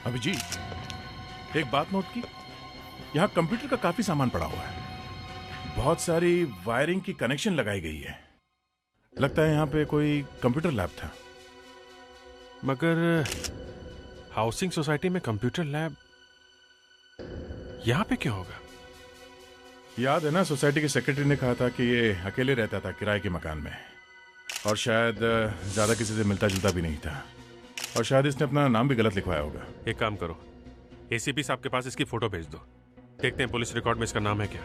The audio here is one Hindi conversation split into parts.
अभिजीत, एक बात नोट की, यहाँ कंप्यूटर का काफी सामान पड़ा हुआ है। बहुत सारी वायरिंग की कनेक्शन लगाई गई है। लगता है यहाँ पे कोई कंप्यूटर लैब था। मगर हाउसिंग सोसाइटी में कंप्यूटर लैब यहाँ पे क्या होगा? याद है ना, सोसाइटी के सेक्रेटरी ने कहा था कि ये अकेले रहता था किराए के मकान में, और शायद ज्यादा किसी से मिलता जुलता भी नहीं था, और शायद इसने अपना नाम भी गलत लिखवाया होगा। एक काम करो, एसीपी साहब के पास इसकी फोटो भेज दो, देखते हैं पुलिस रिकॉर्ड में इसका नाम है क्या।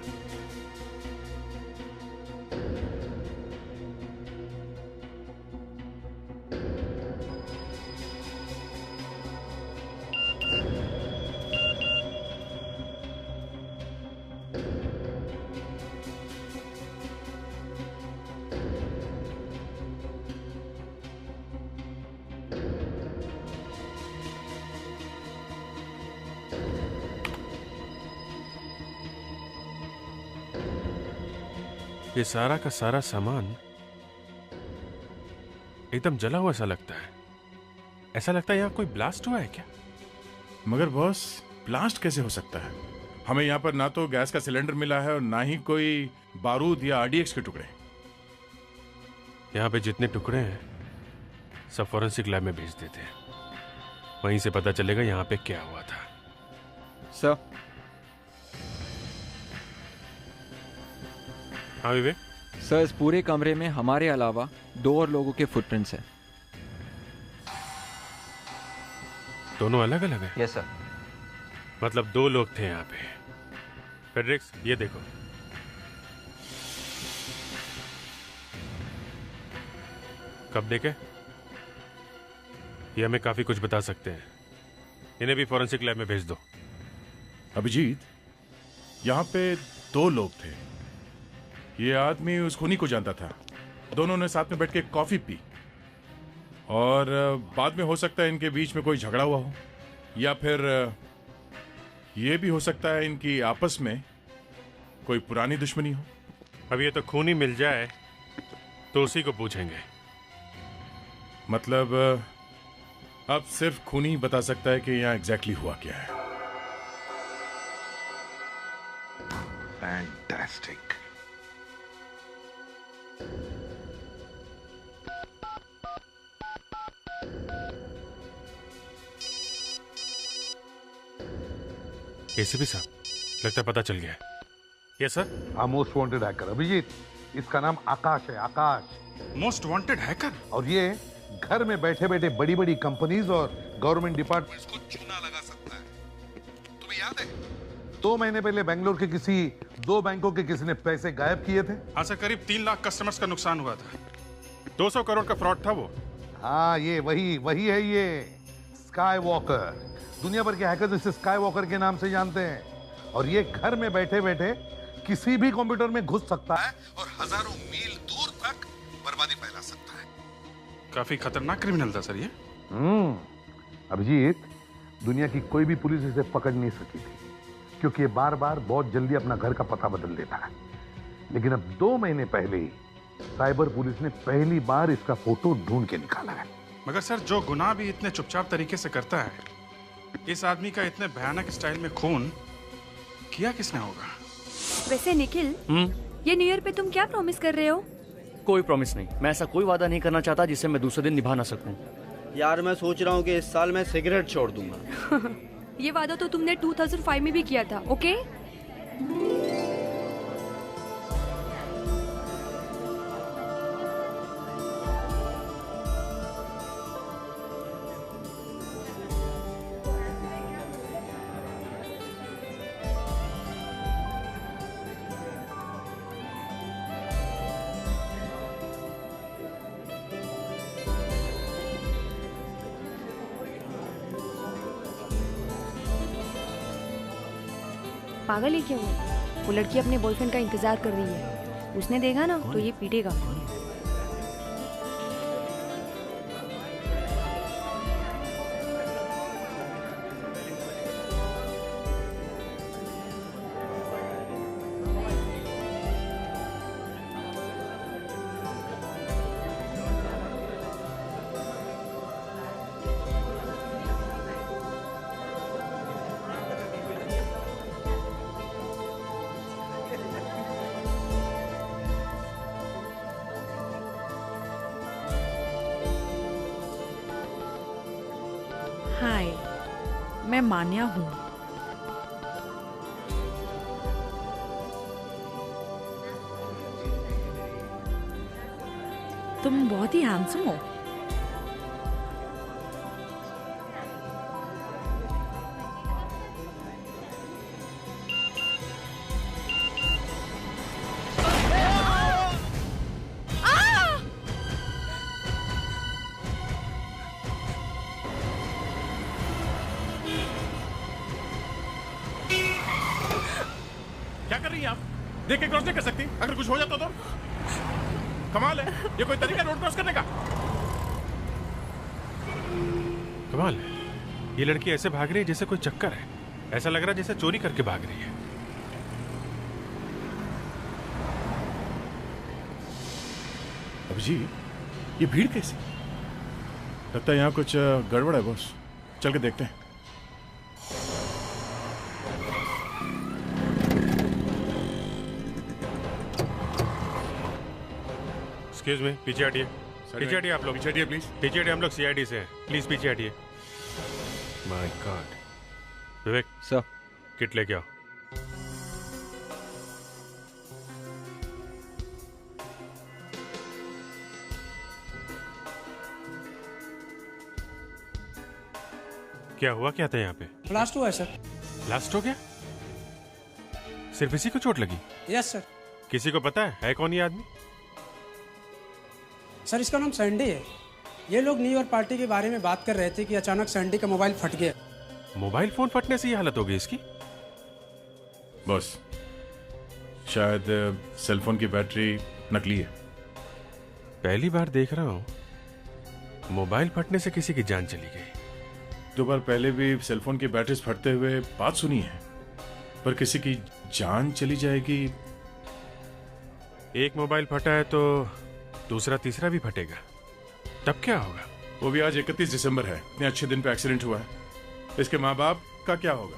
ये सारा का सारा सामान एकदम जला हुआ सा लगता है। ऐसा लगता है यहाँ कोई ब्लास्ट हुआ है क्या? मगर बॉस, ब्लास्ट कैसे हो सकता है? हमें यहाँ पर ना तो गैस का सिलेंडर मिला है और ना ही कोई बारूद या आरडीएक्स के टुकड़े। यहाँ पे जितने टुकड़े हैं सब फॉरेंसिक लैब में भेज देते हैं, वहीं से पता चलेगा यहाँ पे क्या हुआ था। सर। हाँ विवेक। सर, इस पूरे कमरे में हमारे अलावा 2 और लोगों के फुटप्रिंट्स हैं। दोनों अलग अलग हैं? Yes sir. मतलब 2 लोग थे यहाँ पे। फेडरिक्स, ये देखो। कब देखे? ये हमें काफी कुछ बता सकते हैं। इन्हें भी फॉरेंसिक लैब में भेज दो। अभिजीत, यहाँ पे 2 लोग थे। ये आदमी उस खूनी को जानता था। दोनों ने साथ में बैठ के कॉफी पी, और बाद में हो सकता है इनके बीच में कोई झगड़ा हुआ हो, या फिर ये भी हो सकता है इनकी आपस में कोई पुरानी दुश्मनी हो। अब ये तो खूनी मिल जाए तो उसी को पूछेंगे। मतलब अब सिर्फ खूनी ही बता सकता है कि यहाँ एग्जैक्टली हुआ क्या है। फैंटास्टिक। एसीपी साहब, लगता है पता चल गया है। Yes sir. हाँ, मोस्ट वांटेड हैकर अभिजीत। इसका नाम आकाश है, आकाश। Most wanted hacker? और ये घर में बैठे बैठे बड़ी बड़ी कंपनीज और गवर्नमेंट डिपार्टमेंट्स को चूना लगा सकता है। तुम्हें याद है 2 महीने पहले बेंगलोर के किसी 2 बैंकों के किसी ने पैसे गायब किए थे? हाँ सर, करीब 3 लाख कस्टमर्स का नुकसान हुआ था। 200 करोड़ का फ्रॉड था वो। हाँ, ये वही है ये स्काई वॉकर। दुनिया भर के हैकर्स इसे स्काई वॉकर के नाम से जानते हैं। और ये घर में बैठे बैठे किसी भी कंप्यूटर में घुस सकता है और हजारों मील दूर तक बर्बादी फैला सकता है। काफी खतरनाक क्रिमिनल था सर ये। अभिजीत, दुनिया की कोई भी पुलिस इसे पकड़ नहीं सकी थी, क्योंकि ये बार बार बहुत जल्दी अपना घर का पता बदल देता है। लेकिन अब 2 महीने पहले ही साइबर पुलिस ने पहली बार इसका फोटो ढूंढ के निकाला है। मगर सर, जो गुनाह भी इतने चुपचाप तरीके से करता है, इस आदमी का इतने भयानक स्टाइल में खून किया किसने होगा? वैसे निखिल, ये न्यू ईयर पे तुम क्या प्रॉमिस कर रहे हो? कोई प्रॉमिस नहीं। मैं ऐसा कोई वादा नहीं करना चाहता जिसे मैं दूसरे दिन निभा ना सकूं। यार, मैं सोच रहा हूँ कि इस साल मैं सिगरेट छोड़ दूंगा। ये वादा तो तुमने 2005 में भी किया था, ओके? पागल है क्या वो लड़की अपने बॉयफ्रेंड का इंतजार कर रही है। उसने देखा ना तो ये पीटेगा। मैं मान्या हूँ। तुम बहुत ही हैंडसम हो। क्या कर रही हैं आप? देख के क्रॉस नहीं कर सकती? अगर कुछ हो जाता तो? कमाल है, ये कोई तरीका रोड क्रॉस करने का? कमाल है, ये लड़की ऐसे भाग रही है जैसे कोई चक्कर है। ऐसा लग रहा है जैसे चोरी करके भाग रही है। अभिजीत, ये भीड़ कैसी? लगता है यहाँ कुछ गड़बड़ है बॉस। चल के देखते हैं। एक्सक्यूज मी, पीछे हटिए। पीछे हटिए आप लोग। पीछे हटिए प्लीज। पीछे हटिए, हम लोग सीआईडी से हैं। प्लीज पीछे हटिए। My god. Vivek sir, kit लेके आओ। क्या हुआ, क्या था यहाँ पे? ब्लास्ट हुआ है सर। ब्लास्ट हो गया? सिर्फ इसी को चोट लगी? Yes sir. किसी को पता है कौन ये आदमी? सर इसका नाम सैंडी है। ये लोग न्यू ईयर पार्टी के बारे में बात कर रहे थे कि अचानक सैंडी का मोबाइल फट गया। मोबाइल फोन फटने से ये हालत हो गई इसकी? बॉस, शायद सेलफोन की बैटरी नकली है। पहली बार देख रहा हूँ मोबाइल फटने से किसी की जान चली गई। 2 बार पहले भी सेलफोन की बैटरीज फटते हुए बात सुनी है, पर किसी की जान चली जाएगी। एक मोबाइल फटा है तो दूसरा तीसरा भी फटेगा, तब क्या होगा? वो भी आज 31 दिसंबर है। इतने अच्छे दिन पे एक्सीडेंट हुआ है। इसके माँ बाप का क्या होगा?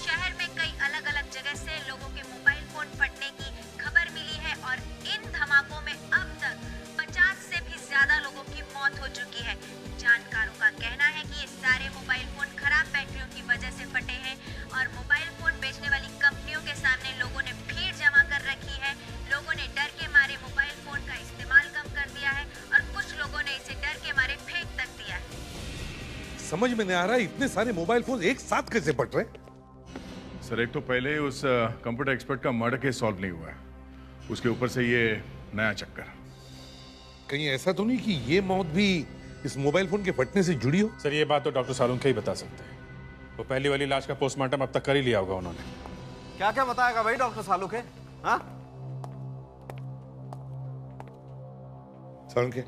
शहर में कई अलग अलग जगह से लोगों के मोबाइल फोन फटने की खबर मिली है और इन धमाकों में अब तक 50 से भी ज्यादा लोगों की मौत हो चुकी है। जानकारों का कहना है कि ये सारे मोबाइल फोन खराब बैटरियों की वजह से फटे हैं और मोबाइल फोन बेचने वाली कंपनियों के सामने लोगों ने भीड़ जमा कर रखी है। लोगों ने डर के मारे मोबाइल फोन का इस्तेमाल कम कर दिया है और कुछ लोगों ने इसे डर के मारे फेंक तक दिया है। समझ में नहीं आ रहा है, इतने सारे मोबाइल फोन एक साथ कैसे फट रहे? सर, एक तो पहले उस कंप्यूटर एक्सपर्ट का मर्डर केस सॉल्व नहीं हुआ है, उसके ऊपर से ये नया चक्कर। कहीं ऐसा तो नहीं कि ये मौत भी इस मोबाइल फोन के फटने से जुड़ी हो? सर ये बात तो डॉक्टर सालुंखे ही बता सकते हैं। वो पहली वाली लाश का पोस्टमार्टम अब तक कर ही लिया होगा उन्होंने। क्या क्या बताएगा भाई डॉक्टर सालुंखे? हाँ, सालुंखे,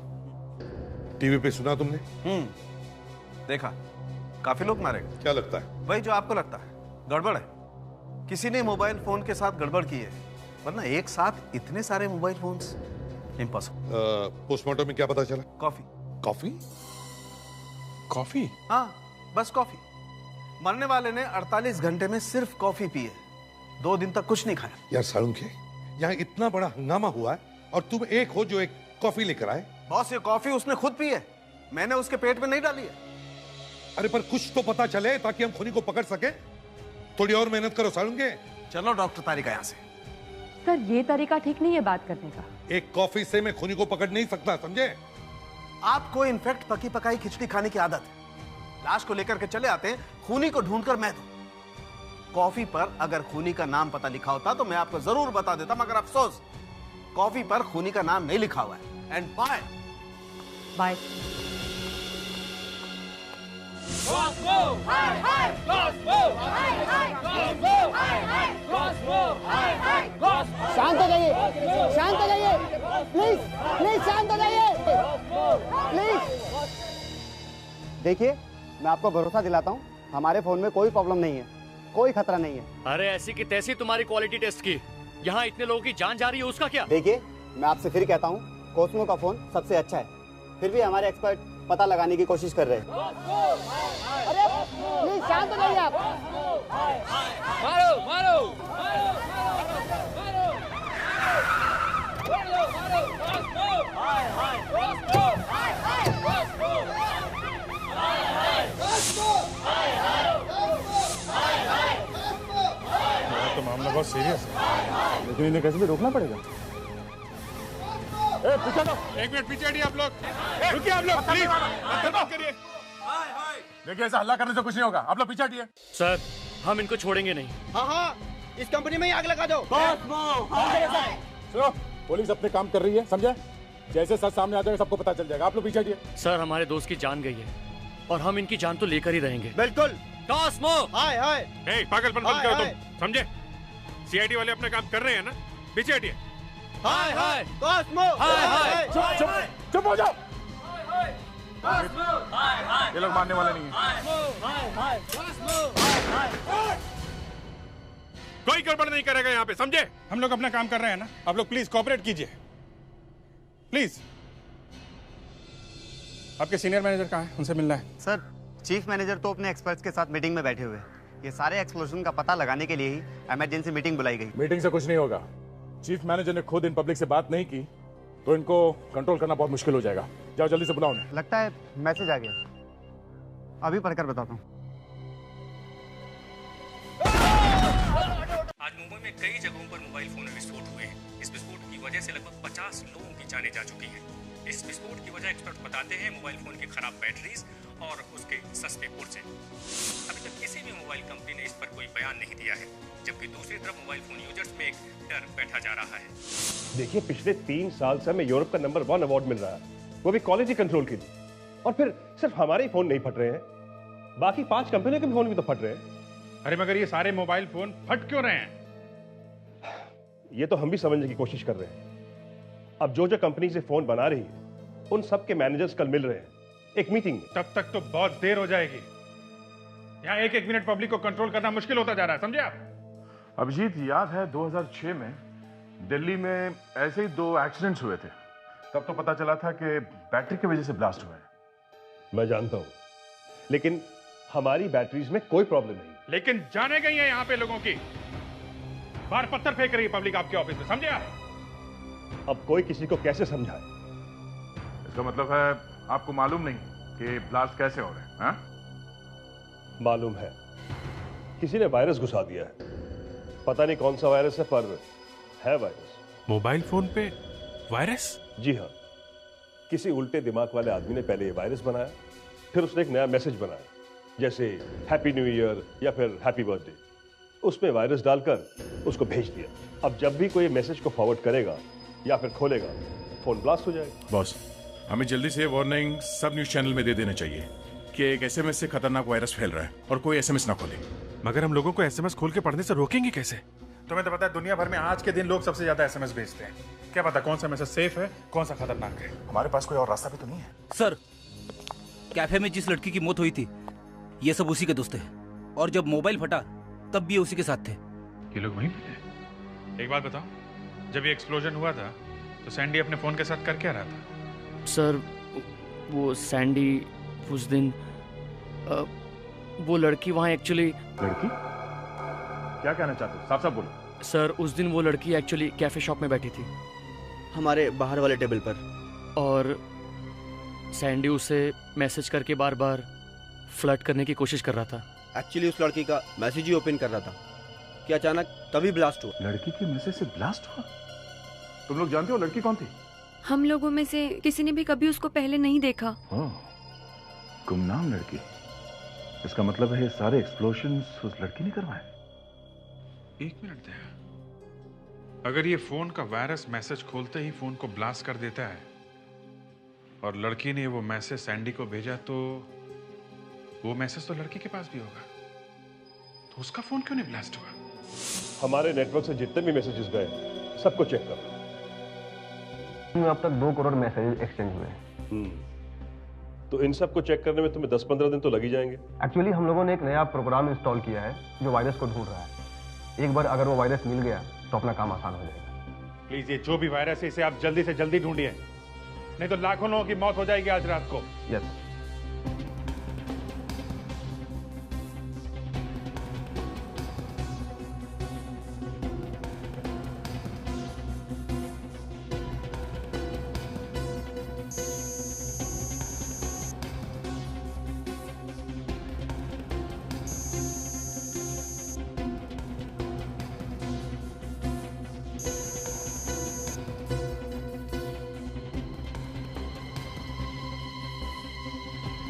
टीवी पे सुना तुमने? देखा। काफी लोग मारे गए। क्या लगता है? वही जो आपको लगता है, गड़बड़ है। किसी ने मोबाइल फोन के साथ गड़बड़ की है, वरना एक साथ इतने सारे मोबाइल फोन्स इम्पॉसिबल। पोस्टमार्टम में क्या पता चला? कॉफी। कॉफी? कॉफी? हाँ, बस कॉफी। मरने वाले ने 48 घंटे में सिर्फ कॉफी पी है, 2 दिन तक कुछ नहीं खाया। यार सालुंखे, यहाँ इतना बड़ा हंगामा हुआ है और तुम एक हो जो एक कॉफी लेकर आए। बॉस, ये कॉफी उसने खुद पी है, मैंने उसके पेट में नहीं डाली है। अरे पर कुछ तो पता चले ताकि हम खूनी को पकड़ सके। थोड़ी और मेहनत करो सालुंखे। चलो डॉक्टर तारिका यहाँ से। सर, ये तरीका ठीक नहीं है बात करने का। एक कॉफी से मैं खूनी को पकड़ नहीं सकता, समझे? आपको इनफेक्ट पकी पकाई खिचड़ी खाने की आदत है। लाश को लेकर के चले आते हैं, खूनी को ढूंढकर मैं दूं। कॉफी पर अगर खूनी का नाम पता लिखा होता तो मैं आपको जरूर बता देता, मगर अफसोस कॉफी पर खूनी का नाम नहीं लिखा हुआ है। And bye bye. शांत हो जाइए, शांत हो जाइए, प्लीज प्लीज शांत हो जाइए, प्लीज। देखिए, मैं आपको भरोसा दिलाता हूँ, हमारे फोन में कोई प्रॉब्लम नहीं है, कोई खतरा नहीं है। अरे ऐसी की तैसी तुम्हारी क्वालिटी टेस्ट की, यहाँ इतने लोगों की जान जा रही है, उसका क्या? देखिए, मैं आपसे फिर कहता हूँ, कोस्मो का फोन सबसे अच्छा है, फिर भी हमारे एक्सपर्ट पता लगाने की कोशिश कर रहे हैं। अरे प्लीज शांत हो जाइए आप। मारो मारो मारो। इन्हें कैसे भी रोकना पड़ेगा। पीछे दो। एक मिनट पीछे हटिए आप लोग। रुकिए आप लोग प्लीज, मत करिए। देखिए ऐसा हल्ला करने से कुछ नहीं होगा, आप लोग पीछे हटिए। सर हम इनको छोड़ेंगे नहीं। हाँ हाँ, इस कंपनी में ही आग लगा दो। सुनो, पुलिस अपने काम कर रही है, समझे? जैसे सच सामने आ जाएगा सबको पता चल जाएगा। आप लोग पीछे हटिए। सर हमारे दोस्त की जान गई है और हम इनकी जान तो लेकर ही रहेंगे। बिल्कुल। कॉस्मो। हाय हाय। ए, पागलपन बंद करो तुम, समझे? सीआईडी वाले अपना काम कर रहे हैं ना, पीछे हटिए। हाय हाय कॉस्मो। हाय हाय। चुप हो जाओ। ये लोग मानने वाले नहीं हैं। कोई गड़बड़ नहीं करेगा यहाँ पे, समझे? हम लोग अपना काम कर रहे हैं ना, आप लोग प्लीज कोऑपरेट कीजिए प्लीज। आपके सीनियर मैनेजर कहाँ है? उनसे मिलना है। सर, चीफ मैनेजर तो अपने एक्सपर्ट्स के साथ मीटिंग में बैठे हुए हैं। ये सारे एक्सप्लोजन का पता लगाने के लिए ही इमरजेंसी मीटिंग बुलाई गई। मीटिंग से कुछ नहीं होगा। चीफ मैनेजर ने खुद इन पब्लिक से बात नहीं की तो इनको कंट्रोल करना बहुत मुश्किल हो जाएगा। जाओ जल्दी से बुलाओ उन्हें। लगता है मैसेज आ गया, अभी पढ़कर बताता हूँ। आज मुंबई में कई जगहों पर मोबाइल फोन विस्फोट हुए हैं। इस विस्फोट की वजह से लगभग 50 लोगों की जानें जा चुकी हैं। इस विस्फोट की वजह एक्सपर्ट बताते हैं मोबाइल फोन की खराब बैटरीज और उसके सस्ते पुर्जे। अभी तक किसी भी मोबाइल कंपनी ने इस पर कोई बयान नहीं दिया है, जबकि दूसरी तरफ मोबाइल फोन यूजर्स में एक डर बैठा जा रहा है। देखिए, पिछले 3 साल से हमें यूरोप का नंबर 1 अवार्ड मिल रहा है, वो भी क्वालिटी कंट्रोल के लिए। और फिर सिर्फ हमारे ही फोन नहीं फट रहे हैं, बाकी 5 कंपनियों के फोन भी तो फट रहे हैं। अरे मगर ये सारे मोबाइल फोन फट क्यों रहे हैं? ये तो हम भी समझने की कोशिश कर रहे हैं। अब जो कंपनी से फोन बना रही है उन सब के मैनेजर्स कल मिल रहे हैं एक मीटिंग में। तब तक तो बहुत देर हो जाएगी। यहाँ एक मिनट पब्लिक को कंट्रोल करना मुश्किल होता जा रहा है, समझे आप? अभिजीत, याद है 2006 में दिल्ली में ऐसे ही 2 एक्सीडेंट्स हुए थे। तब तो पता चला था कि बैटरी की वजह से ब्लास्ट हुआ है। मैं जानता हूं, लेकिन हमारी बैटरीज में कोई प्रॉब्लम नहीं। लेकिन जाने गई है यहाँ पे लोगों की। बाहर पत्थर फेंक रही है पब्लिक आपके ऑफिस में, समझे आप? अब कोई किसी को कैसे समझाए? इसका मतलब है आपको मालूम नहीं कि ब्लास्ट कैसे हो रहे हैं? हाँ? मालूम है, किसी ने वायरस घुसा दिया है। पता नहीं कौन सा वायरस है, पर है वायरस। मोबाइल फोन पे वायरस? जी हाँ, किसी उल्टे दिमाग वाले आदमी ने पहले ये वायरस बनाया, फिर उसने एक नया मैसेज बनाया, जैसे हैप्पी न्यू ईयर या फिर हैप्पी बर्थडे। उसमें वायरस डालकर उसको भेज दिया। अब जब भी कोई मैसेज को फॉरवर्ड करेगा या फिर खोलेगा, फोन ब्लास्ट हो जाएगा। बॉस, हमें जल्दी से वार्निंग सब न्यूज चैनल में दे देना चाहिए कि एक एसएमएस से खतरनाक वायरस फैल रहा है और कोई एसएमएस ना खोले। मगर हम लोगों को एसएमएस खोल के पढ़ने से रोकेंगे कैसे? तुम्हें तो पता है दुनिया भर में आज के दिन लोग सबसे ज्यादा एसएमएस भेजते हैं। क्या पता कौन सा मैसेज सेफ है, कौन सा खतरनाक है। हमारे पास कोई और रास्ता भी तो नहीं है। सर, कैफे में जिस लड़की की मौत हुई थी, ये सब उसी के दोस्त थे। और जब मोबाइल फटा तब भी उसी के साथ थे। ये लोग वहीं पे थे। एक बात बताओ, जब ये एक्सप्लोजन हुआ था तो सैंडी अपने फोन के साथ कर क्या रहा था? सर, वो सैंडी उस दिन वो लड़की वहाँ एक्चुअली। लड़की? क्या कहना चाहते हो? साफ साफ बोलो। सर, उस दिन वो लड़की एक्चुअली कैफे शॉप में बैठी थी, हमारे बाहर वाले टेबल पर। और सैंडी उसे मैसेज करके बार बार फ्लर्ट करने की कोशिश कर रहा था। एक्चुअली उस लड़की का मैसेज ही ओपन कर रहा था कि अचानक तभी ब्लास्ट हुआ। लड़की के मैसेज से ब्लास्ट हुआ? तुम लोग जानते हो लड़की कौन थी? हम लोगों में से किसी ने भी कभी उसको पहले नहीं देखा। गुमनाम लड़की। इसका मतलब है ये सारे एक्सप्लोजन्स उस लड़की ने करवाए। एक मिनट दया, अगर ये फोन का वायरस मैसेज खोलते ही फोन को ब्लास्ट कर देता है और लड़की ने वो मैसेज सैंडी को भेजा, तो वो मैसेज तो लड़की के पास भी होगा, तो उसका फोन क्यों नहीं ब्लास्ट हुआ? हमारे नेटवर्क से जितने भी मैसेजेस गए सबको चेक कर। अब तक 2 करोड़ मैसेजेस एक्सचेंज हुए हैं। तो इन सब को चेक करने में तुम्हें 10-15 दिन तो लग ही जाएंगे। एक्चुअली हम लोगों ने एक नया प्रोग्राम इंस्टॉल किया है जो वायरस को ढूंढ रहा है। एक बार अगर वो वायरस मिल गया तो अपना काम आसान हो जाएगा। प्लीज ये जो भी वायरस है इसे आप जल्दी से जल्दी ढूंढिए, नहीं तो लाखों लोगों की मौत हो जाएगी आज रात को। यस।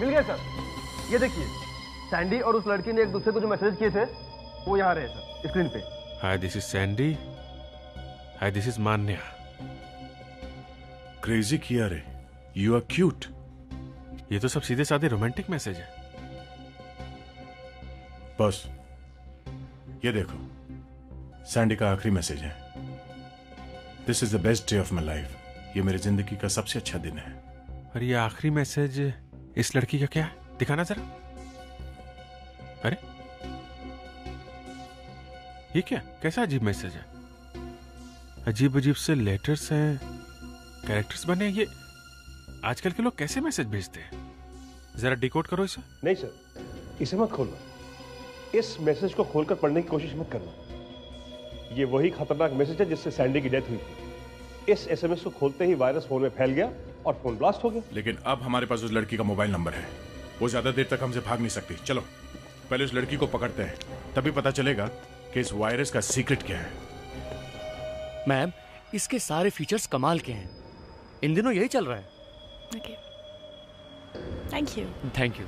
मिल गया सर। ये देखिए, सैंडी और उस लड़की ने एक दूसरे को जो मैसेज किए थे वो यहाँ रहे सर, स्क्रीन पे। Hi this is Sandy, hi this is Manya. Crazy किया रे, यू आर क्यूट। ये तो सब सीधे साधे रोमांटिक मैसेज है। बस ये देखो, सैंडी का आखिरी मैसेज है। This is the best day of my life. ये मेरी जिंदगी का सबसे अच्छा दिन है। और ये आखिरी मैसेज इस लड़की का क्या है? दिखाना जरा। अरे ये क्या, कैसा अजीब मैसेज है? अजीब अजीब से लेटर्स हैं, कैरेक्टर्स बने। ये आजकल के लोग कैसे मैसेज भेजते हैं? जरा डिकोड करो इसे। नहीं सर, इसे मत खोलना। इस मैसेज को खोलकर पढ़ने की कोशिश मत करना। ये वही खतरनाक मैसेज है जिससे सैंडी की डेथ हुई थी। इस एसएमएस को खोलते ही वायरस फोन में फैल गया और फोन ब्लास्ट हो गया। लेकिन अब हमारे पास उस लड़की का मोबाइल नंबर है। वो ज्यादा देर तक हमसे भाग नहीं सकती। चलो पहले उस लड़की को पकड़ते हैं, तभी पता चलेगा कि इस वायरस का सीक्रेट क्या है। मैम, इसके सारे फीचर्स कमाल के हैं। इन दिनों यही चल रहा है। Okay, thank you. Thank you.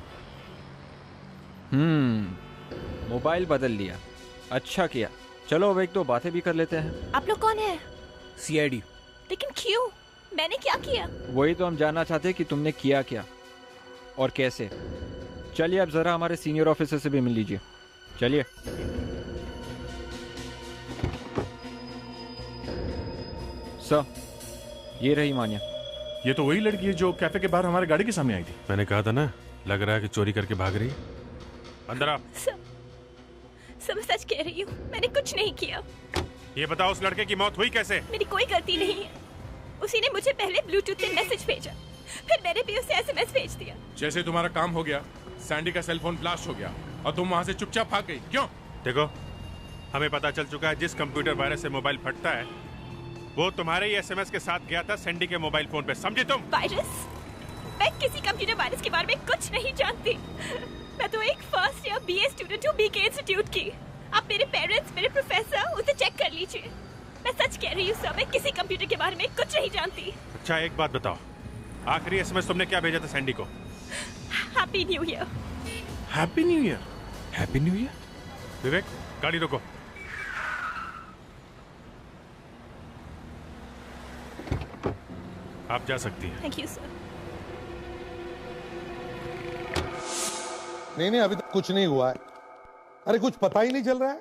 Mobile बदल लिया, अच्छा किया। चलो अब एक दो बातें भी कर लेते हैं। आप लोग कौन है? सीआईडी। लेकिन क्यों? मैंने क्या किया? वही तो हम जानना चाहते हैं कि तुमने किया क्या और कैसे। चलिए अब जरा हमारे सीनियर ऑफिसर से भी मिल लीजिए। चलिए। सर, ये रही मान्या। ये तो वही लड़की है जो कैफे के बाहर हमारे गाड़ी के सामने आई थी। मैंने कहा था ना, लग रहा है कि चोरी करके भाग रही है। अंदर आ। सब सच कह रही हूँ, मैंने कुछ नहीं किया। ये बताओ, उस लड़के की मौत हुई कैसे? मेरी कोई गलती नहीं है। उसी ने मुझे पहले ब्लूटूथ से मैसेज भेजा, फिर मैंने भी उसे एसएमएस भेज दिया। जैसे तुम्हारा काम हो गया, सैंडी का सेल फोन ब्लास्ट हो गया और तुम वहां से चुपचाप भाग गई। क्यों? देखो, हमें पता चल चुका है जिस कंप्यूटर वायरस से मोबाइल फटता है वो तुम्हारे ही एसएमएस के साथ गया था सैंडी के मोबाइल फोन पे। समझी तुम? वायरस? मैं किसी कंप्यूटर वायरस के बारे में कुछ नहीं जानती। मैं तो एक फर्स्ट ईयर बीए स्टूडेंट हूँ बीके इंस्टीट्यूट की। आप मेरे पेरेंट्स, मेरे प्रोफेसर, उसे चेक कर लीजिए। मैं सच कह रही हूँ सर, मैं किसी कंप्यूटर के बारे में कुछ नहीं जानती। अच्छा एक बात बताओ, आखिरी एसएमएस तुमने क्या भेजा था सैंडी को? Happy new year. Happy new year? Happy new year? Vivek, गाड़ी रोको। आप जा सकती हैं। Thank you sir. नहीं अभी तक कुछ नहीं हुआ है। अरे कुछ पता ही नहीं चल रहा है।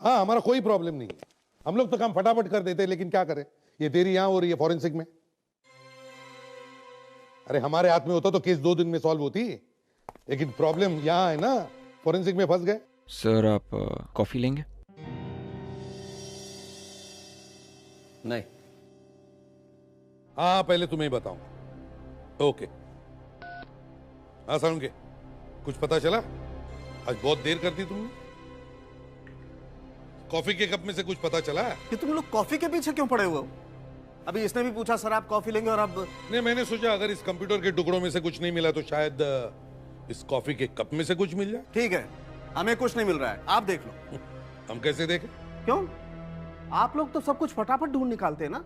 हाँ, हमारा कोई प्रॉब्लम नहीं है। हम लोग तो काम फटाफट कर देते हैं, लेकिन क्या करें, ये देरी यहां हो रही है फॉरेंसिक में। अरे हमारे हाथ में होता तो केस 2 दिन में सॉल्व होती, लेकिन प्रॉब्लम यहां है ना, फॉरेंसिक में फंस गए। सर आप कॉफी लेंगे? नहीं। हाँ पहले तुम्हें बताऊं। ओके। हाँ साउंड के कुछ पता चला? आज बहुत देर कर दी तुमने। कॉफी के कप में से कुछ पता चला? कि तुम लोग कॉफी के पीछे क्यों पड़े हुए हो? अभी इसने भी पूछा सर आप कॉफी लेंगे, और अब नहीं, मैंने सोचा अगर इस कंप्यूटर के टुकड़ों में से कुछ नहीं मिला तो शायद इस कॉफी के कप में से कुछ मिल जाए। ठीक है, हमें कुछ नहीं मिल रहा है, आप देख लो। हम कैसे देखें? क्यों? आप लोग तो सब कुछ फटाफट ढूंढ निकालते हैं ना।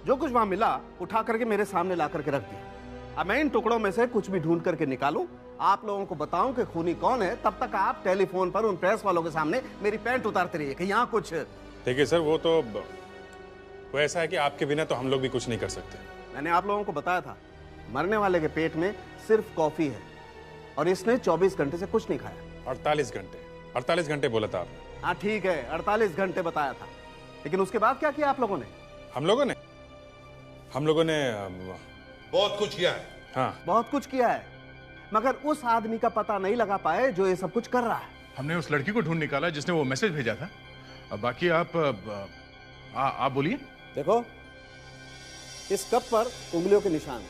जो कुछ वहां मिला उठा करके मेरे सामने ला करके रख दिया। अब मैं इन टुकड़ों में से कुछ भी ढूंढ करके निकालूं, आप लोगों को बताऊं कि खूनी कौन है, तब तक आप टेलीफोन पर उन प्रेस वालों के सामने मेरी पैंट उतारते रहिए कि यहाँ कुछ। देखिए सर, वो ऐसा है कि आपके बिना तो हम लोग भी कुछ नहीं कर सकते। मैंने आप लोगों को बताया था, मरने वाले के पेट में सिर्फ कॉफी है और इसने 24 घंटे से कुछ नहीं खाया। 48 घंटे बोला था आपने। हाँ ठीक है, 48 घंटे बताया था, लेकिन उसके बाद क्या किया आप लोगों ने? हम लोगों ने बहुत कुछ किया है। हाँ, बहुत कुछ किया है, मगर उस आदमी का पता नहीं लगा पाए जो ये सब कुछ कर रहा है। हमने उस लड़की को ढूंढ निकाला जिसने वो मैसेज भेजा था। अब बाकी आप बोलिए। देखो, इस कप पर उंगलियों के निशान,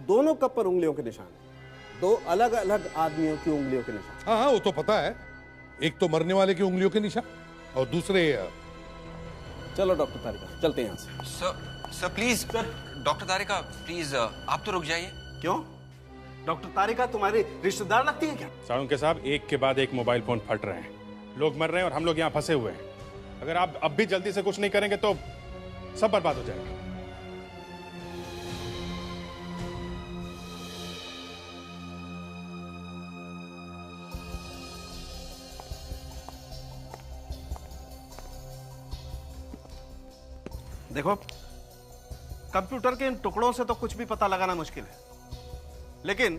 दोनों कप पर उंगलियों के निशान, 2 अलग अलग आदमियों की उंगलियों के निशान। हाँ वो तो पता है, एक तो मरने वाले की उंगलियों के निशान और दूसरे। चलो डॉक्टर तारिका, चलते हैं यहाँ से। Sir please, doctor Tarika please आप तो रुक जाइए। क्यों? डॉक्टर तारिका तुम्हारी रिश्तेदार लगती है क्या? साळुंके साहब, एक के बाद एक मोबाइल फोन फट रहे हैं, लोग मर रहे हैं और हम लोग यहाँ फंसे हुए हैं। अगर आप अब भी जल्दी से कुछ नहीं करेंगे तो सब बर्बाद हो जाएगा। देखो, कंप्यूटर के इन टुकड़ों से तो कुछ भी पता लगाना मुश्किल है, लेकिन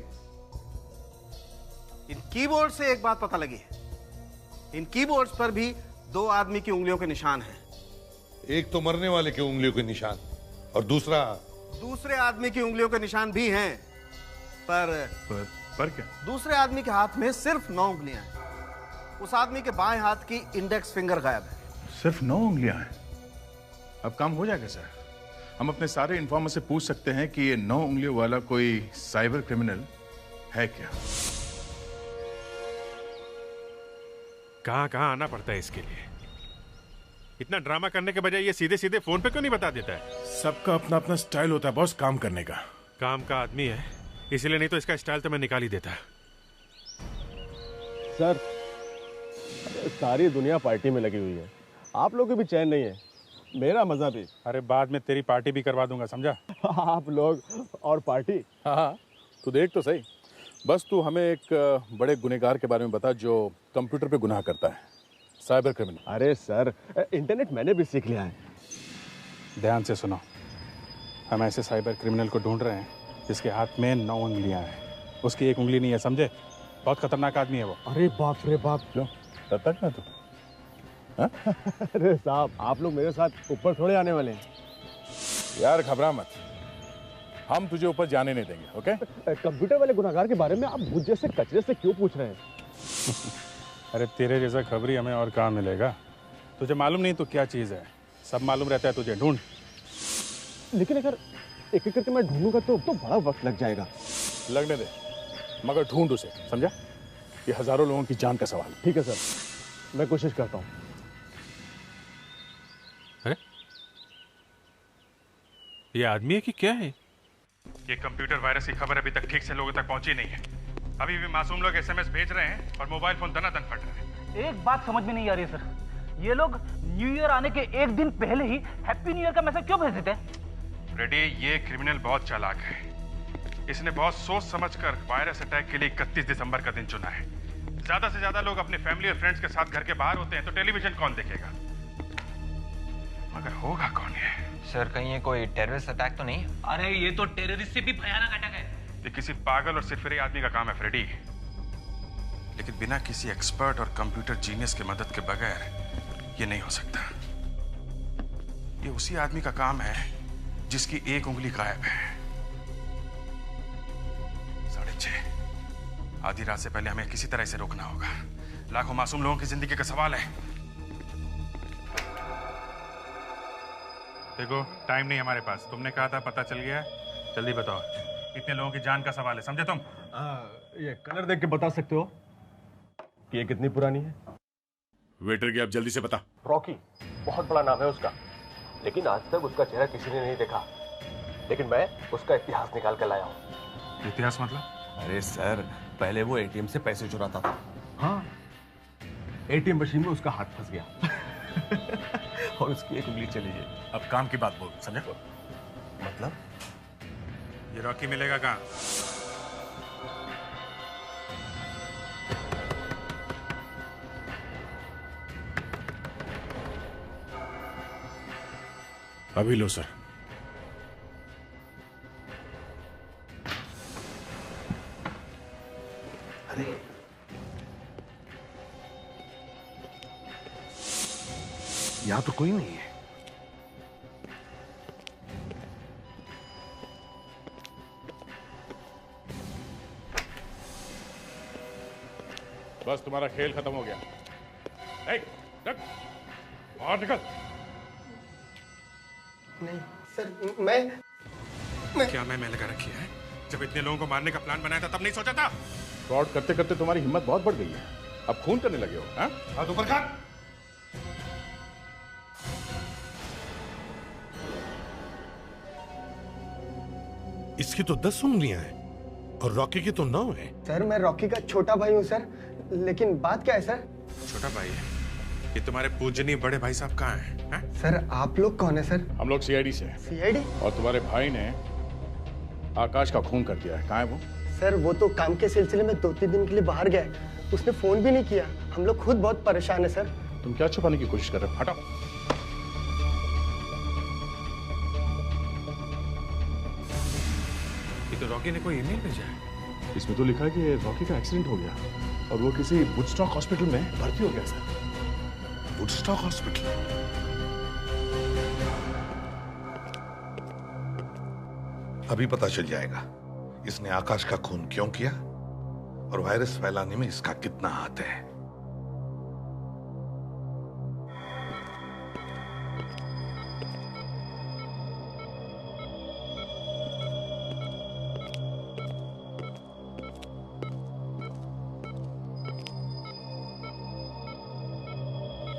इन कीबोर्ड से एक बात पता लगी है। इन कीबोर्ड्स पर भी 2 आदमी की उंगलियों के निशान हैं। एक तो मरने वाले की उंगलियों के निशान और दूसरे आदमी की उंगलियों के निशान भी हैं, पर क्या? दूसरे आदमी के हाथ में सिर्फ 9 उंगलियां हैं। उस आदमी के बाएं हाथ की इंडेक्स फिंगर गायब है। सिर्फ 9 उंगलियां हैं? अब काम हो जाएगा सर। हम अपने सारे इन्फॉर्मर से पूछ सकते हैं कि ये 9 उंगलियों वाला कोई साइबर क्रिमिनल है क्या? कहां आना पड़ता है इसके लिए? इतना ड्रामा करने के बजाय ये सीधे सीधे फोन पे क्यों नहीं बता देता है? सबका अपना अपना स्टाइल होता है बॉस, काम करने का। काम का आदमी है इसीलिए, नहीं तो इसका स्टाइल तो मैं निकाल ही देता। सर, सारी दुनिया पार्टी में लगी हुई है, आप लोग को भी चैन नहीं है, मेरा मजा भी। अरे बाद में तेरी पार्टी भी करवा दूंगा, समझा? आप लोग और पार्टी। हाँ, तू देख तो सही। बस तू हमें एक बड़े गुनहगार के बारे में बता जो कंप्यूटर पे गुनाह करता है, साइबर क्रिमिनल। अरे सर, इंटरनेट मैंने भी सीख लिया है। ध्यान से सुनो, हम ऐसे साइबर क्रिमिनल को ढूंढ रहे हैं जिसके हाथ में 9 उंगलियां हैं। उसकी एक उंगली नहीं है, समझे? बहुत खतरनाक आदमी है वो। अरे बाप रे बाप। लो, तब तक ना तू। अरे साहब, आप लोग मेरे साथ ऊपर थोड़े आने वाले हैं। यार घबरा मत, हम तुझे ऊपर जाने नहीं देंगे, ओके? कंप्यूटर वाले गुनहगार के बारे में आप मुझ जैसे कचरे से क्यों पूछ रहे हैं? अरे तेरे जैसा खबरी हमें और कहाँ मिलेगा? तुझे मालूम नहीं तो क्या चीज़ है, सब मालूम रहता है तुझे। ढूंढ। लेकिन अगर एक एक करके मैं ढूंढूंगा तो बड़ा वक्त लग जाएगा। लगने दे, मगर ढूंढ उसे, समझा? ये हजारों लोगों की जान का सवाल है। ठीक है सर, मैं कोशिश करता हूँ। अरे ये आदमी है कि क्या है? ये कंप्यूटर वायरस की खबर अभी तक ठीक से लोगों तक पहुंची नहीं है। अभी भी मासूम लोग एसएमएस भेज रहे हैं और मोबाइल फोन दनादन फट रहे हैं। एक बात समझ में नहीं आ रही है सर, ये लोग न्यू ईयर आने के एक दिन पहले ही हैप्पी न्यू ईयर का मैसेज क्यों भेज देते हैं? रेडी, ये क्रिमिनल बहुत चालाक है। इसने बहुत सोच समझकर वायरस अटैक के लिए 31 दिसंबर का दिन चुना है। ज्यादा से ज्यादा लोग अपने फैमिली और फ्रेंड्स के साथ घर के बाहर होते हैं, तो टेलीविजन कौन देखेगा? मगर होगा कौन ये? सर, कहीं ये कोई टेररिस्ट अटैक तो नहीं? अरे ये तो टेररिस्ट से भी भयानक अटैक है। ये किसी पागल और सिरफिरे आदमी का काम है फ्रेडी, लेकिन बिना किसी एक्सपर्ट और कंप्यूटर जीनियस के मदद के बगैर ये नहीं हो सकता। ये उसी आदमी का काम है जिसकी एक उंगली गायब है। 6:30 आधी रात से पहले हमें किसी तरह इसे रोकना होगा। लाखों मासूम लोगों की जिंदगी का सवाल है। देखो, टाइम नहीं हमारे पास। तुमने कहा था पता चल गया है, जल्दी बताओ। इतने लोगों की जान का सवाल है, समझे तुम? ये कलर देख के बता सकते हो कि ये कितनी पुरानी है? वेटर की, आप जल्दी से बता। रॉकी, बहुत बड़ा नाम है उसका, लेकिन आज तक उसका चेहरा किसी ने नहीं देखा। लेकिन मैं उसका इतिहास निकाल कर लाया हूँ। इतिहास मतलब? अरे सर, पहले वो एटीएम से पैसे चुराता था। हाँ, एटीएम मशीन में उसका हाथ फंस गया और उसकी एक उंगली चली गई। अब काम की बात बोल, समझे? मतलब? ये रॉकी मिलेगा कहाँ? अभी लो सर। अरे यहां तो कोई नहीं है। बस तुम्हारा खेल खत्म हो गया। बाहर निकल। नहीं सर, मैं क्या मैं लगा रखी है? जब इतने लोगों को मारने का प्लान बनाया था तब नहीं सोचा था? फ्रॉड करते करते तुम्हारी हिम्मत बहुत बढ़ गई है, अब खून करने लगे हो। हाँ? हाथ ऊपर कर। इसकी तो 10 उंगलियां हैं और रॉकी की तो 9 है। सर, मैं रॉकी का छोटा भाई हूँ सर, लेकिन बात क्या है सर? छोटा भाई है? ये तुम्हारे पूजनीय बड़े भाई साहब कहाँ हैं? हैं? सर, आप लोग कौन है सर? हम लोग सीआईडी से। सीआईडी? और तुम्हारे भाई ने आकाश का खून कर दिया है। कहाँ है वो? सर, वो तो काम के सिलसिले में 2-3 दिन के लिए बाहर गए, उसने फोन भी नहीं किया। हम लोग खुद बहुत परेशान है सर। तुम क्या छुपाने की कोशिश कर रहे हो? हटाओ। तो रॉकी ने कोई ईमेल भेजा है। इसमें तो लिखा है कि रॉकी का एक्सीडेंट हो गया और वो किसी वुडस्टॉक हॉस्पिटल में भर्ती हो गया सर। Woodstock hospital? अभी पता चल जाएगा इसने आकाश का खून क्यों किया और वायरस फैलाने में इसका कितना हाथ है।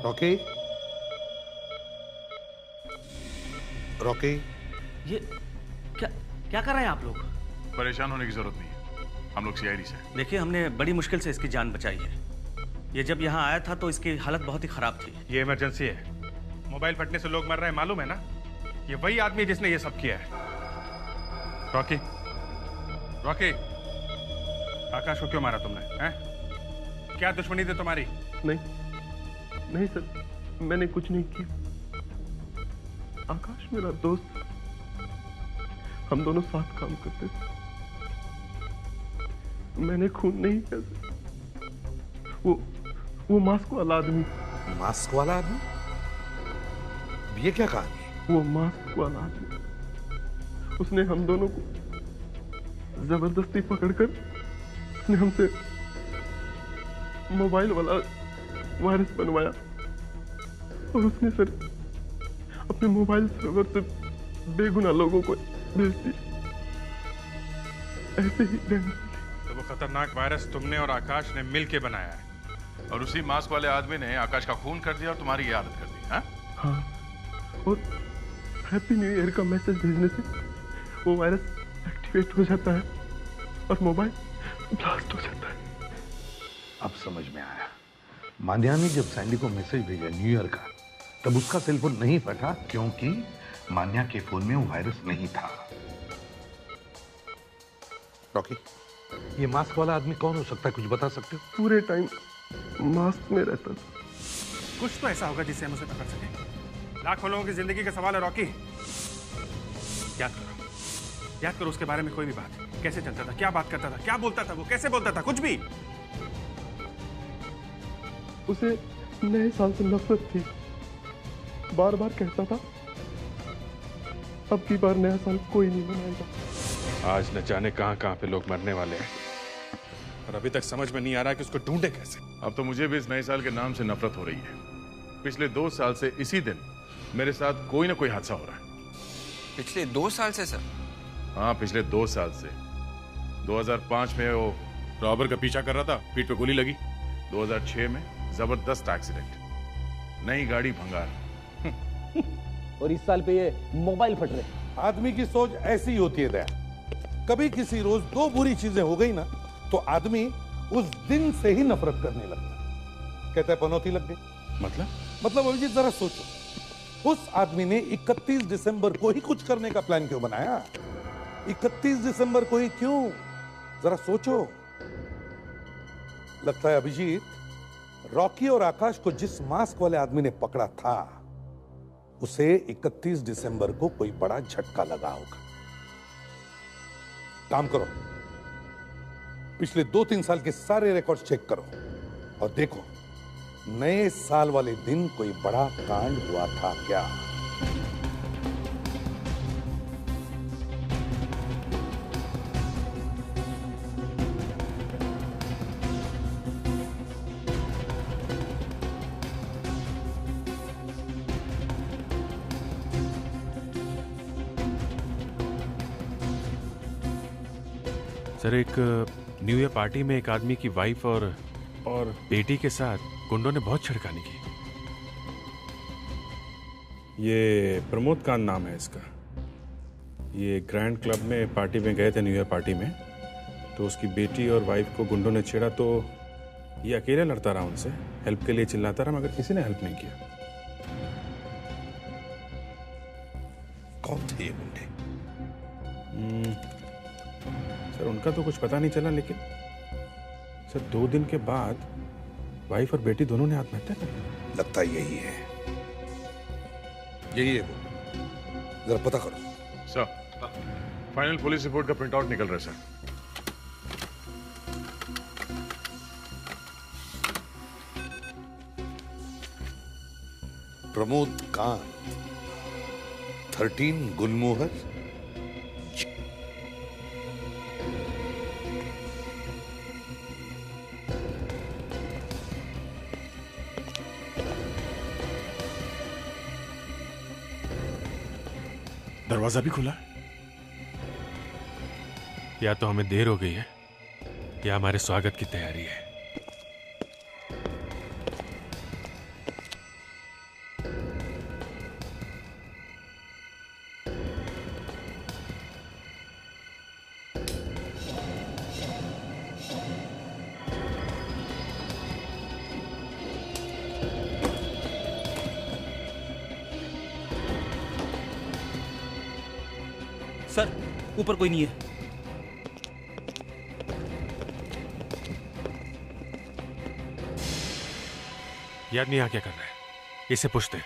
रॉकी, रॉकी, ये क्या कर रहे हैं आप लोग? परेशान होने की जरूरत नहीं है, हम लोग सीआईडी से। देखिए, हमने बड़ी मुश्किल से इसकी जान बचाई है। ये जब यहाँ आया था तो इसकी हालत बहुत ही खराब थी। ये इमरजेंसी है, मोबाइल फटने से लोग मर रहे हैं, मालूम है ना? ये वही आदमी है जिसने ये सब किया है। रॉकी, रॉकी, आकाश को क्यों मारा तुमने? हैं? क्या दुश्मनी थी तुम्हारी? नहीं सर, मैंने कुछ नहीं किया। आकाश मेरा दोस्त, हम दोनों साथ काम करते थे। मैंने खून नहीं किया सर। वो मास्क वाला आदमी। मास्क वाला आदमी? ये क्या कहानी है? वो मास्क वाला आदमी, उसने हम दोनों को जबरदस्ती पकड़कर उसने हमसे मोबाइल वाला वायरस बनवाया और उसने सर अपने मोबाइल सर्वर से बेगुनाह लोगों को भेज दिया। ऐसे ही तो वो खतरनाक वायरस तुमने और आकाश ने मिलके बनाया है और उसी मास्क वाले आदमी ने आकाश का खून कर दिया और तुम्हारी ये आदत कर दी। हाँ, और हैप्पी न्यू ईयर का मैसेज भेजने से वो वायरस एक्टिवेट हो जाता है और मोबाइल ब्लास्ट हो जाता है। अब समझ में आया। मान्या ने जब सैंडी को मैसेज भेजा न्यू ईयर का, तब उसका सेलफोन नहीं फटा क्योंकि मान्या के फोन में वो वायरस नहीं था। रॉकी, ये मास्क वाला आदमी कौन हो सकता है, कुछ बता सकते हो? पूरे टाइम मास्क में रहता था। कुछ तो ऐसा होगा जिससे हम उसे पकड़ सके। लाखों लोगों की जिंदगी का सवाल है रॉकी। याद करो उसके बारे में कोई भी बात। कैसे चलता था, क्या बात करता था, क्या बोलता था, वो कैसे बोलता था, कुछ भी। उसे नए साल से नफरत थी, बार बार कहता था अब की बार नया साल कोई नहीं मनाएगा। आज न जाने कहां कहां पे लोग मरने वाले हैं और अभी तक समझ में नहीं आ रहा कि उसको ढूंढे कैसे। अब तो मुझे भी इस नए साल के नाम से नफरत हो रही है। पिछले 2 साल से इसी दिन मेरे साथ कोई ना कोई हादसा हो रहा है। पिछले 2 साल से सर? हाँ, पिछले 2 साल से। 2005 में वो रॉबर का पीछा कर रहा था, पीठ पे गोली लगी। 2006 में जबरदस्त एक्सीडेंट, नई गाड़ी भंगार। और इस साल पे ये मोबाइल फट रहे। आदमी की सोच ऐसी ही होती है दया। कभी किसी रोज 2 बुरी चीजें हो गई ना तो आदमी उस दिन से ही नफरत करने लगता। कहता है पनौती लग गई। मतलब अभिजीत जरा सोचो, उस आदमी ने 31 दिसंबर को ही कुछ करने का प्लान क्यों बनाया? 31 दिसंबर को ही क्यों? जरा सोचो। लगता है अभिजीत, रॉकी और आकाश को जिस मास्क वाले आदमी ने पकड़ा था उसे 31 दिसंबर को कोई बड़ा झटका लगा होगा। काम करो, पिछले 2-3 साल के सारे रिकॉर्ड चेक करो और देखो नए साल वाले दिन कोई बड़ा कांड हुआ था क्या। सर, एक न्यू ईयर पार्टी में एक आदमी की वाइफ और बेटी के साथ गुंडों ने बहुत छिड़खानी की। ये प्रमोद कांत नाम है इसका। ये ग्रैंड क्लब में पार्टी में गए थे, न्यू ईयर पार्टी में। तो उसकी बेटी और वाइफ को गुंडों ने छेड़ा तो ये अकेले लड़ता रहा उनसे, हेल्प के लिए चिल्लाता रहा, मगर किसी ने हेल्प नहीं किया। कौन थे ये गुंडे? सर, उनका तो कुछ पता नहीं चला, लेकिन सर 2 दिन के बाद वाइफ और बेटी दोनों ने आत्महत्या कर ली। लगता यही है, यही है वो। जरा पता करो। सर, फाइनल पुलिस रिपोर्ट का प्रिंट आउट निकल रहा है सर। प्रमोद कांत, 13 गुलमोहर। दरवाजा भी खुला। या तो हमें देर हो गई है या हमारे स्वागत की तैयारी है। सर, ऊपर कोई नहीं है। ये आदमी यहाँ क्या कर रहा है? इसे पूछते हैं।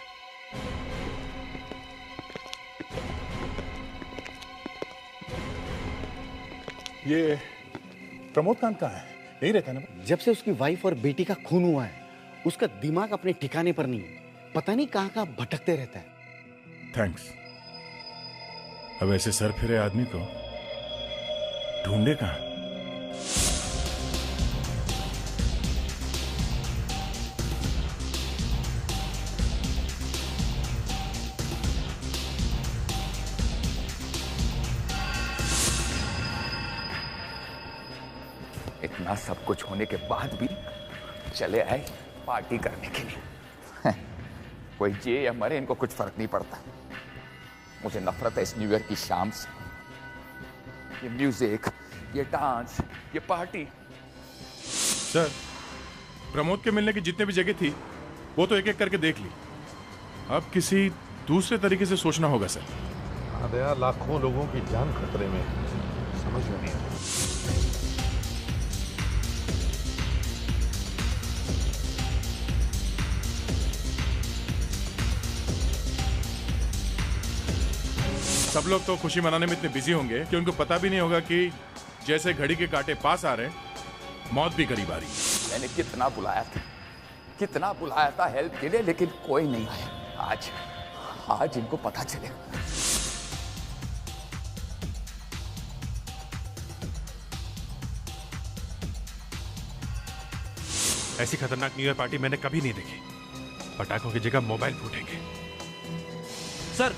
ये प्रमोद कांत कहाँ है? यही रहता है ना? जब से उसकी वाइफ और बेटी का खून हुआ है, उसका दिमाग अपने ठिकाने पर नहीं है। पता नहीं कहाँ कहाँ भटकते रहता है। थैंक्स। अब ऐसे सर फिरे आदमी को ढूंढे कहाँ? इतना सब कुछ होने के बाद भी चले आए पार्टी करने के लिए। कोई जिए या मरे, इनको कुछ फर्क नहीं पड़ता। मुझे नफरत है इस न्यू ईयर की शाम से। ये म्यूजिक, ये डांस, ये पार्टी। सर, प्रमोद के मिलने की जितने भी जगह थी वो तो एक एक करके देख ली। अब किसी दूसरे तरीके से सोचना होगा सर। दया, लाखों लोगों की जान खतरे में, समझ में नहीं आता। सब लोग तो खुशी मनाने में इतने बिजी होंगे कि उनको पता भी नहीं होगा कि जैसे घड़ी के कांटे पास आ रहे हैं, मौत भी करीब आ रही है। मैंने कितना बुलाया था हेल्प के लिए, लेकिन कोई नहीं आया। आज इनको पता चलेगा। ऐसी खतरनाक न्यू ईयर पार्टी मैंने कभी नहीं देखी। पटाखों की जगह मोबाइल फूटेंगे। सर,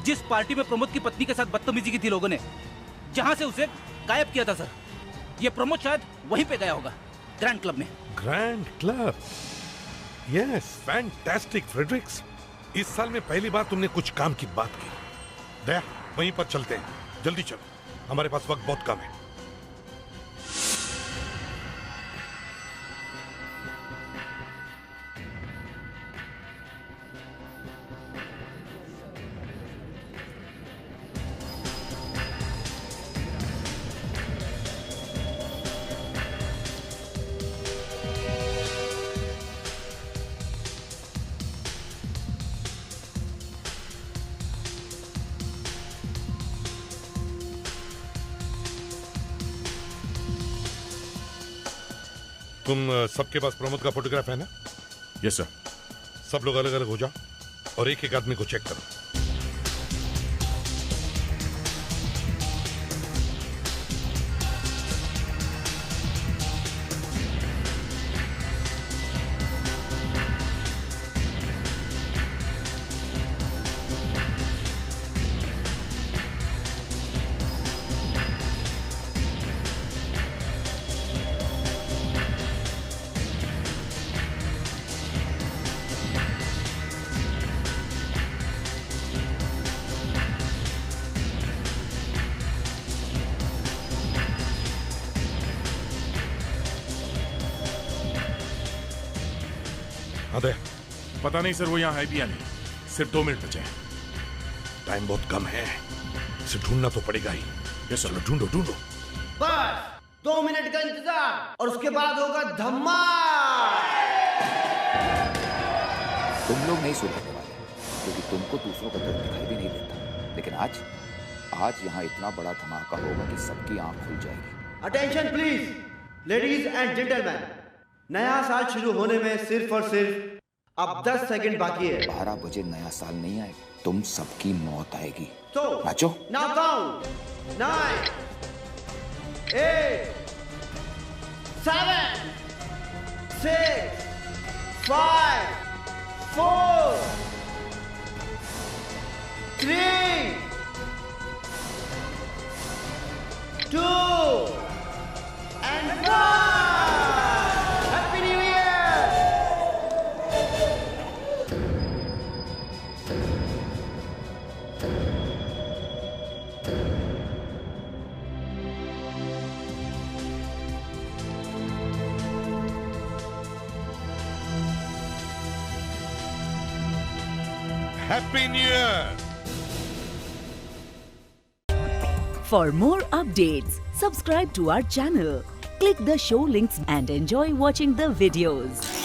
जिस पार्टी में प्रमोद की पत्नी के साथ बदतमीजी की थी लोगों ने, जहां से उसे गायब किया था सर, ये प्रमोद शायद वहीं पे गया होगा, ग्रैंड क्लब में। Grand club? Yes, fantastic Fredericks. इस साल में पहली बार तुमने कुछ काम की बात की। दया, वहीं पर चलते हैं। जल्दी चलो, हमारे पास वक्त बहुत कम है। तुम सबके पास प्रमोद का फोटोग्राफ है ना? Yes sir. सब लोग अलग अलग हो जाओ और एक एक आदमी को चेक करो। अरे पता नहीं सर, वो यहाँ है भी या नहीं। सिर्फ 2 मिनट बचे हैं। टाइम बहुत कम है, इसे ढूंढना तो पड़ेगा ही। Yes sir. ढूंढो ढूंढो। बस 2 मिनट का इंतजार और उसके बाद होगा धमाल। तुम लोग नहीं सुधरने वाले, क्योंकि तुमको दूसरों का दर्द दिखाई भी नहीं देता। लेकिन आज आज यहाँ इतना बड़ा धमाका होगा कि सबकी आंख खुल जाएगी। Attention please, ladies and gentleman, नया साल शुरू होने में सिर्फ और सिर्फ अब 10 सेकंड बाकी है। 12 बजे नया साल नहीं आएगा, तुम सबकी मौत आएगी। तो नाचो। Now count 9 8 7 6 5 4 3 2 and 1. Happy New Year! Happy New Year! For more updates, subscribe to our channel, click the show links and enjoy watching the videos.